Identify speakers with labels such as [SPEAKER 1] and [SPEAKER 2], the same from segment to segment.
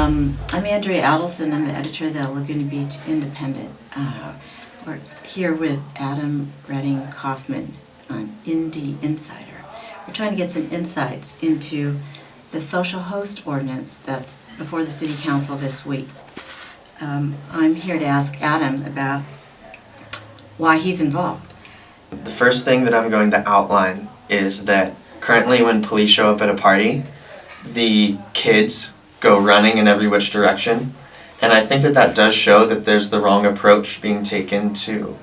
[SPEAKER 1] I'm Andrea Adelson. I'm the editor of the Laguna Beach Independent. We're here with Adam Redding-Kaufman on Indy Insider. We're trying to get some insights into the social host ordinance that's before the City Council this week. I'm here to ask Adam about why he's involved.
[SPEAKER 2] The first thing that I'm going to outline is that currently when police show up at a party, the kids go running in every which direction, and I think that that does show that there's the wrong approach being taken to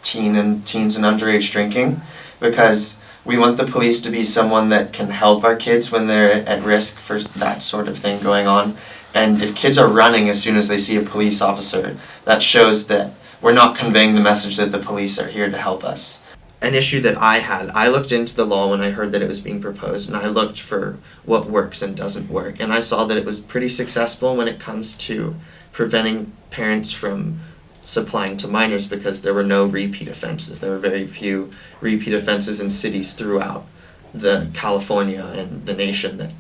[SPEAKER 2] teens and underage drinking, because we want the police to be someone that can help our kids when they're at risk for that sort of thing going on. And if kids are running as soon as they see a police officer, that shows that we're not conveying the message that the police are here to help us. An issue that I looked into the law when I heard that it was being proposed, and I looked for what works and doesn't work, and I saw that it was pretty successful when it comes to preventing parents from supplying to minors, because there were no repeat offenses. There were very few repeat offenses in cities throughout California and the nation that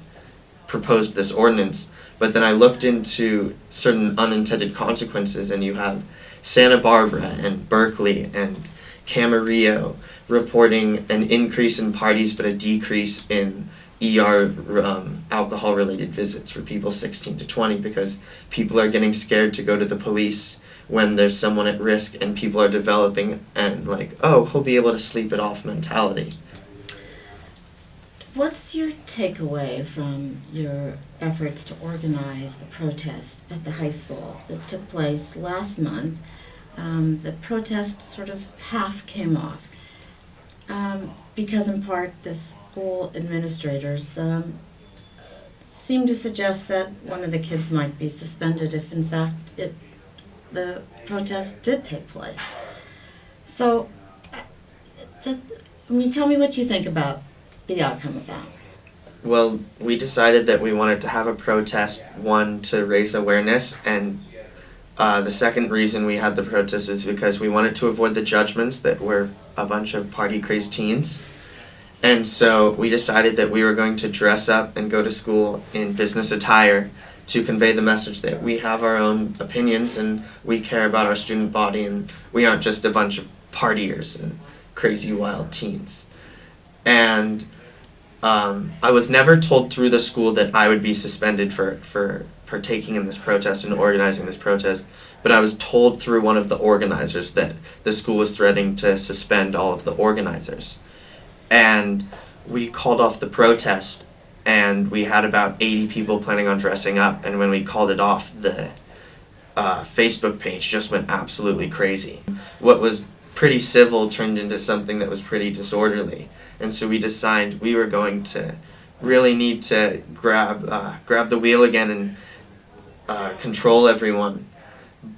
[SPEAKER 2] proposed this ordinance. But then I looked into certain unintended consequences, and you have Santa Barbara and Berkeley and Camarillo reporting an increase in parties but a decrease in alcohol-related visits for people 16 to 20, because people are getting scared to go to the police when there's someone at risk, and people are developing and he'll be able to sleep it off mentality.
[SPEAKER 1] What's your takeaway from your efforts to organize a protest at the high school? This took place last month. The protest sort of half came off because in part the school administrators seemed to suggest that one of the kids might be suspended if in fact the protest did take place. So, tell me what you think about the outcome of that.
[SPEAKER 2] Well, we decided that we wanted to have a protest, one, to raise awareness, and the second reason we had the protest is because we wanted to avoid the judgments that we're a bunch of party-crazed teens. And so we decided that we were going to dress up and go to school in business attire to convey the message that we have our own opinions and we care about our student body, and we aren't just a bunch of partiers and crazy wild teens. And I was never told through the school that I would be suspended for partaking in this protest and organizing this protest, but I was told through one of the organizers that the school was threatening to suspend all of the organizers. And we called off the protest, and we had about 80 people planning on dressing up, and when we called it off, the Facebook page just went absolutely crazy. What was pretty civil turned into something that was pretty disorderly, and so we decided we were going to really need to grab the wheel again and control everyone.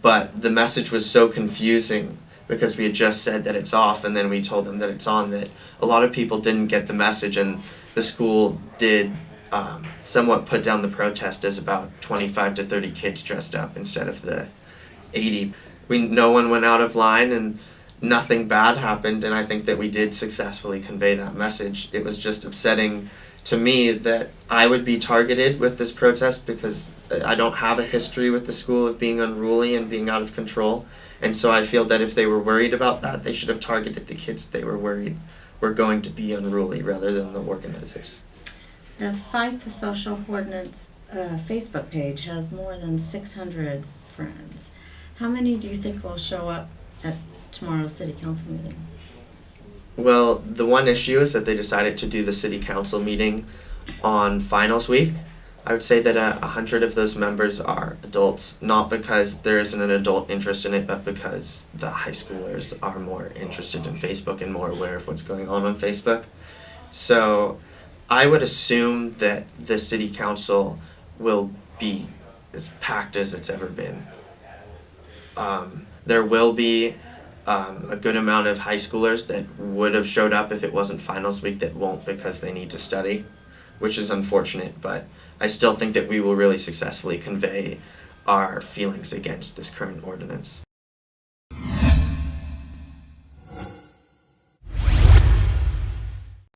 [SPEAKER 2] But the message was so confusing because we had just said that it's off and then we told them that it's on, that a lot of people didn't get the message, and the school did somewhat put down the protest as about 25 to 30 kids dressed up instead of the 80. No one went out of line and nothing bad happened, and I think that we did successfully convey that message. It was just upsetting to me that I would be targeted with this protest because I don't have a history with the school of being unruly and being out of control. And so I feel that if they were worried about that, they should have targeted the kids they were worried were going to be unruly rather than the organizers.
[SPEAKER 1] The Fight the Social Ordinance Facebook page has more than 600 friends. How many do you think will show up at tomorrow's City Council meeting?
[SPEAKER 2] Well, the one issue is that they decided to do the City Council meeting on finals week. I would say that 100 of those members are adults, not because there isn't an adult interest in it, but because the high schoolers are more interested in Facebook and more aware of what's going on Facebook. So I would assume that the City Council will be as packed as it's ever been. There will be a good amount of high schoolers that would have showed up if it wasn't finals week that won't because they need to study, which is unfortunate, but I still think that we will really successfully convey our feelings against this current ordinance.